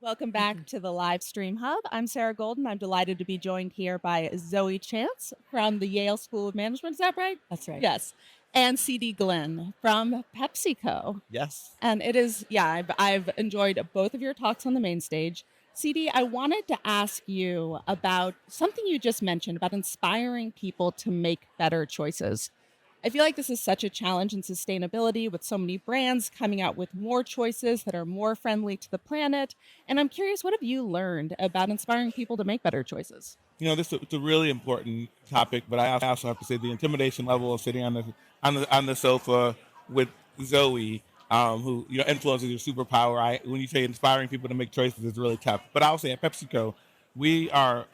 Welcome back to the live stream hub. I'm Sarah Golden. I'm delighted to be joined here by Zoe Chance from the Yale School of Management. Is that right? That's right. Yes. And CD Glin from PepsiCo. Yes. And it is, yeah, I've enjoyed both of your talks on the main stage. CD, I wanted to ask you about something you just mentioned about inspiring people to make better choices. I feel like this is such a challenge in sustainability with so many brands coming out with more choices that are more friendly to the planet. And I'm curious, what have you learned about inspiring people to make better choices? This is it's a really important topic, but I also have to say the intimidation level of sitting on the sofa with Zoe, who influences your superpower. When you say inspiring people to make choices, is really tough. But I'll say at PepsiCo, we are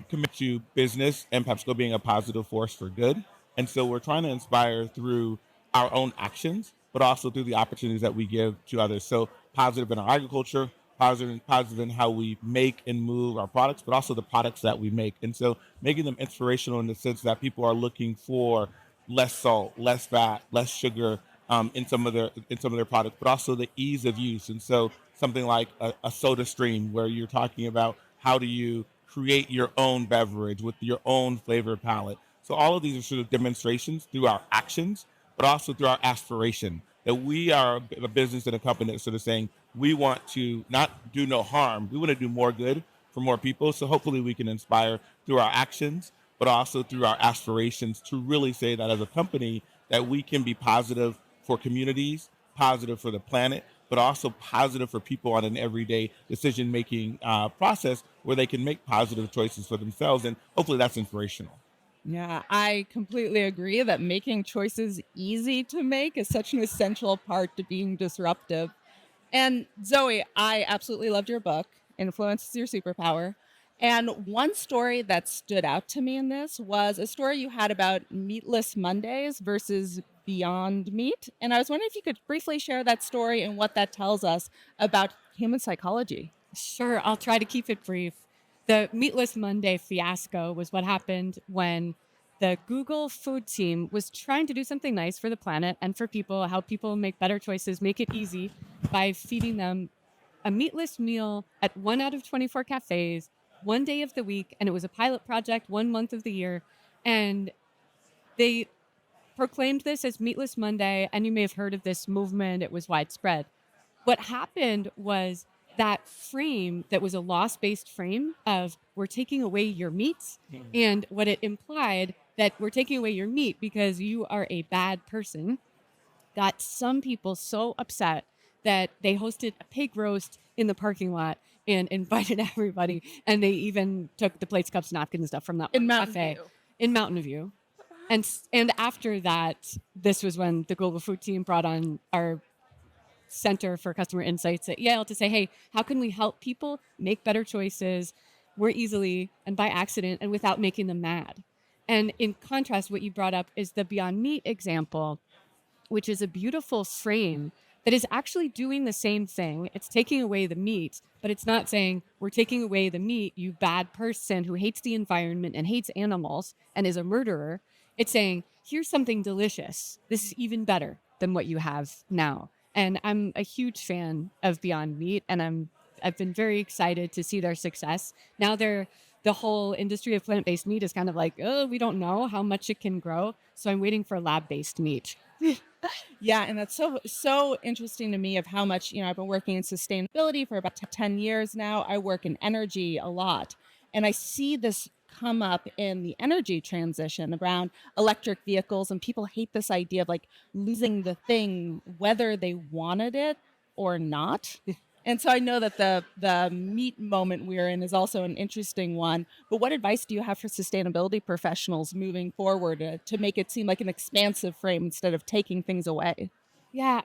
committed to business and PepsiCo being a positive force for good, and so we're trying to inspire through our own actions, but also through the opportunities that we give to others. So positive in our agriculture, positive in how we make and move our products, but also the products that we make. And so making them inspirational in the sense that people are looking for less salt, less fat, less sugar in some of their products, but also the ease of use. And so something like a soda stream where you're talking about how do you create your own beverage with your own flavor palette. So all of these are sort of demonstrations through our actions, but also through our aspiration that we are a business and a company that's sort of saying we want to not do no harm. We want to do more good for more people. So hopefully we can inspire through our actions, but also through our aspirations to really say that as a company that we can be positive for communities, positive for the planet, but also positive for people on an everyday decision-making process where they can make positive choices for themselves. And hopefully that's inspirational. Yeah, I completely agree that making choices easy to make is such an essential part to being disruptive. And Zoe, I absolutely loved your book, Influence is Your Superpower. And one story that stood out to me in this was a story you had about meatless Mondays versus Beyond Meat. And I was wondering if you could briefly share that story and what that tells us about human psychology. Sure, I'll try to keep it brief. The Meatless Monday fiasco was what happened when the Google food team was trying to do something nice for the planet and for people, help people make better choices, make it easy by feeding them a meatless meal at 1 out of 24 cafes, 1 day of the week. And it was a pilot project, 1 month of the year. And they proclaimed this as Meatless Monday. And you may have heard of this movement, it was widespread. What happened was that frame that was a loss-based frame of we're taking away your meats, and what it implied that we're taking away your meat because you are a bad person got some people so upset that they hosted a pig roast in the parking lot and invited everybody, and they even took the plates, cups, napkins, and stuff from that In Mountain cafe View. in Mountain View. And after that, this was when the global food team brought on our Center for Customer Insights at Yale to say, hey, how can we help people make better choices more easily and by accident and without making them mad? And in contrast, what you brought up is the Beyond Meat example, which is a beautiful frame that is actually doing the same thing. It's taking away the meat, but it's not saying we're taking away the meat, you bad person who hates the environment and hates animals and is a murderer. It's saying, here's something delicious. This is even better than what you have now. And I'm a huge fan of Beyond Meat, and I've been very excited to see their success. Now the whole industry of plant-based meat is kind of like, oh, we don't know how much it can grow. So I'm waiting for lab-based meat. Yeah, and that's so interesting to me of how much, I've been working in sustainability for about 10 years now. I work in energy a lot, and I see this come up in the energy transition around electric vehicles, and people hate this idea of like losing the thing whether they wanted it or not. And so I know that the meat moment we're in is also an interesting one. But what advice do you have for sustainability professionals moving forward to make it seem like an expansive frame instead of taking things away? Yeah,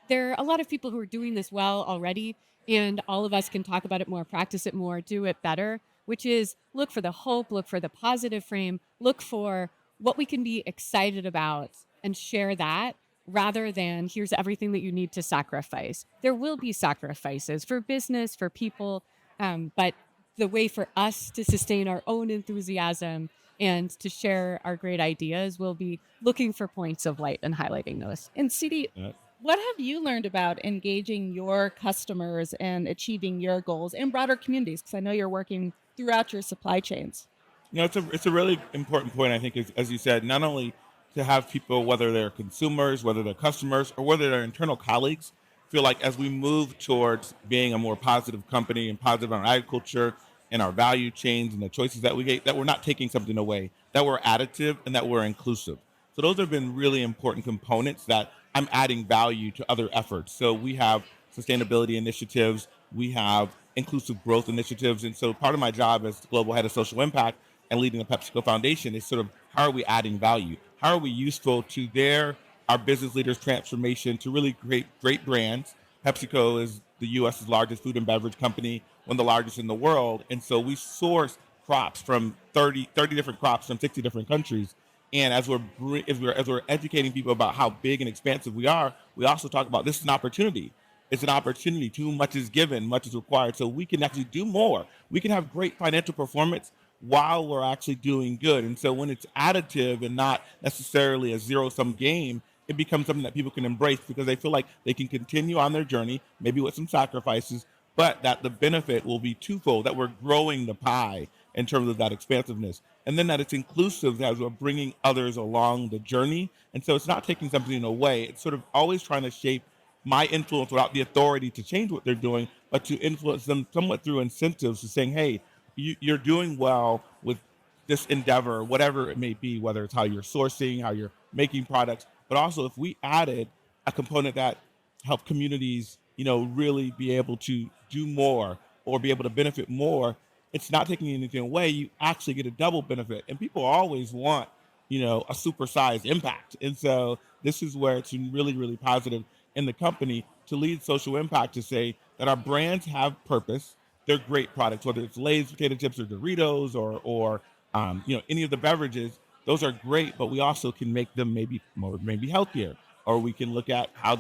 there are a lot of people who are doing this well already, and all of us can talk about it more, practice it more, do it better, which is look for the hope, look for the positive frame, look for what we can be excited about and share that rather than here's everything that you need to sacrifice. There will be sacrifices for business, for people, but the way for us to sustain our own enthusiasm and to share our great ideas will be looking for points of light and highlighting those. And CD, Yeah. What have you learned about engaging your customers and achieving your goals in broader communities? Because I know you're working throughout your supply chains. It's a really important point. I think, as you said, not only to have people, whether they're consumers, whether they're customers, or whether they're internal colleagues, feel like as we move towards being a more positive company and positive on our agriculture and our value chains and the choices that we get, that we're not taking something away, that we're additive and that we're inclusive. So those have been really important components that I'm adding value to other efforts. So we have sustainability initiatives, we have inclusive growth initiatives, and so part of my job as global head of social impact and leading the PepsiCo Foundation is sort of how are we adding value? How are we useful to our business leaders' transformation to really create great brands? PepsiCo is the U.S.'s largest food and beverage company, one of the largest in the world, and so we source crops from 30 different crops from 60 different countries. And as we're educating people about how big and expansive we are, we also talk about this is an opportunity. It's an opportunity. Too much is given, much is required. So we can actually do more. We can have great financial performance while we're actually doing good. And so when it's additive and not necessarily a zero sum game, it becomes something that people can embrace because they feel like they can continue on their journey, maybe with some sacrifices, but that the benefit will be twofold, that we're growing the pie in terms of that expansiveness. And then that it's inclusive as we're bringing others along the journey. And so it's not taking something away. It's sort of always trying to shape my influence without the authority to change what they're doing, but to influence them somewhat through incentives to saying, hey, you're doing well with this endeavor, whatever it may be, whether it's how you're sourcing, how you're making products, but also if we added a component that help communities, really be able to do more or be able to benefit more, it's not taking anything away. You actually get a double benefit. And people always want, a supersized impact. And so this is where it's really, really positive in the company to lead social impact to say that our brands have purpose. They're great products, whether it's Lay's potato chips or Doritos or any of the beverages. Those are great, but we also can make them maybe healthier, or we can look at how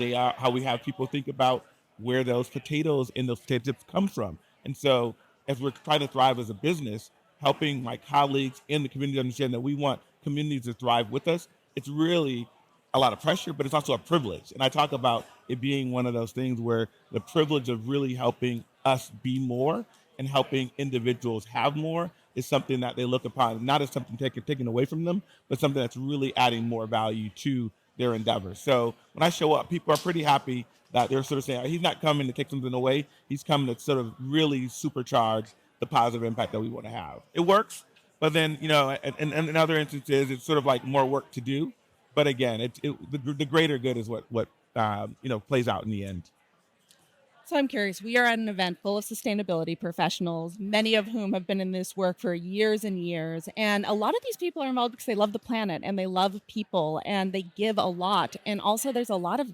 we have people think about where those potatoes and those potato chips come from. And so, as we're trying to thrive as a business, helping my colleagues in the community understand that we want communities to thrive with us, it's really a lot of pressure, but it's also a privilege. And I talk about it being one of those things where the privilege of really helping us be more and helping individuals have more is something that they look upon not as something taken away from them, but something that's really adding more value to their endeavors. So when I show up, people are pretty happy that they're sort of saying he's not coming to take something away. He's coming to sort of really supercharge the positive impact that we want to have. It works, but then in other instances, it's sort of like more work to do. But again, the greater good is what plays out in the end. So I'm curious, we are at an event full of sustainability professionals, many of whom have been in this work for years and years. And a lot of these people are involved because they love the planet and they love people and they give a lot. And also there's a lot of,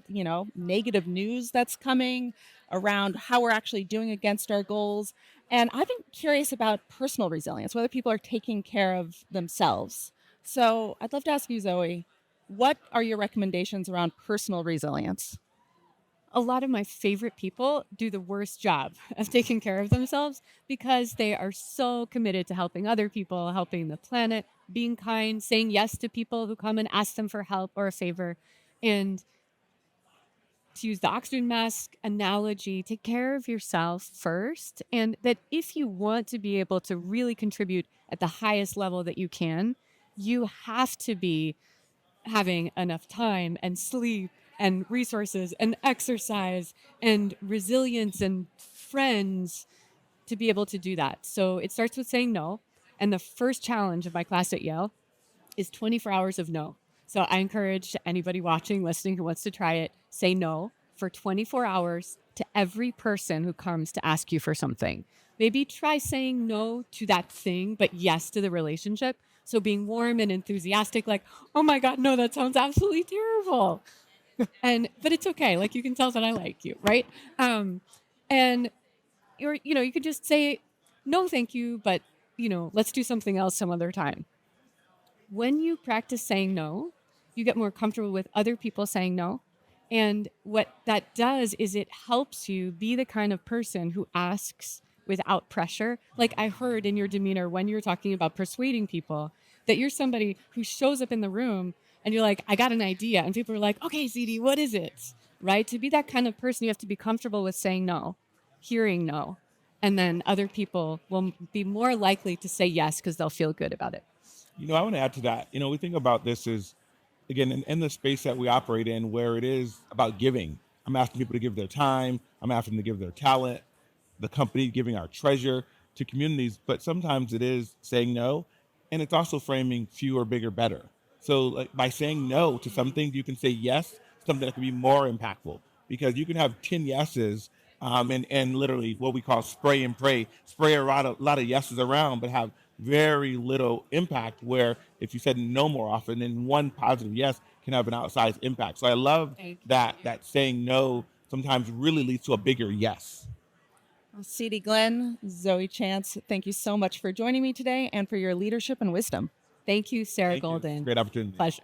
negative news that's coming around how we're actually doing against our goals. And I've been curious about personal resilience, whether people are taking care of themselves. So I'd love to ask you, Zoe, what are your recommendations around personal resilience? A lot of my favorite people do the worst job of taking care of themselves because they are so committed to helping other people, helping the planet, being kind, saying yes to people who come and ask them for help or a favor. And to use the oxygen mask analogy, take care of yourself first. And that if you want to be able to really contribute at the highest level that you can, you have to be having enough time and sleep and resources and exercise and resilience and friends to be able to do that. So it starts with saying no. And the first challenge of my class at Yale is 24 hours of no. So I encourage anybody watching, listening who wants to try it, say no for 24 hours to every person who comes to ask you for something. Maybe try saying no to that thing, but yes to the relationship. So being warm and enthusiastic, like, oh my God, no, that sounds absolutely terrible. But it's okay. Like you can tell that I like you, right? And you could just say, no, thank you, but let's do something else some other time. When you practice saying no, you get more comfortable with other people saying no. And what that does is it helps you be the kind of person who asks without pressure. Like I heard in your demeanor when you're talking about persuading people that you're somebody who shows up in the room and you're like, I got an idea. And people are like, okay, ZD, what is it? right? To be that kind of person, you have to be comfortable with saying no, hearing no. And then other people will be more likely to say yes because they'll feel good about it. I want to add to that. We think about this as, again, in the space that we operate in, where it is about giving. I'm asking people to give their time. I'm asking them to give their talent. The company giving our treasure to communities, but sometimes it is saying no, and it's also framing fewer, bigger, better. So, like by saying no to some things, you can say yes to something that can be more impactful because you can have 10 yeses, and literally what we call spray and pray, spray a lot of yeses around, but have very little impact. Where if you said no more often, then one positive yes can have an outsized impact. So I love Thank that saying no sometimes really leads to a bigger yes. Well, CD Glin, Zoe Chance, thank you so much for joining me today and for your leadership and wisdom. Thank you, Sarah Thank you. It's a Golden. great opportunity. Pleasure.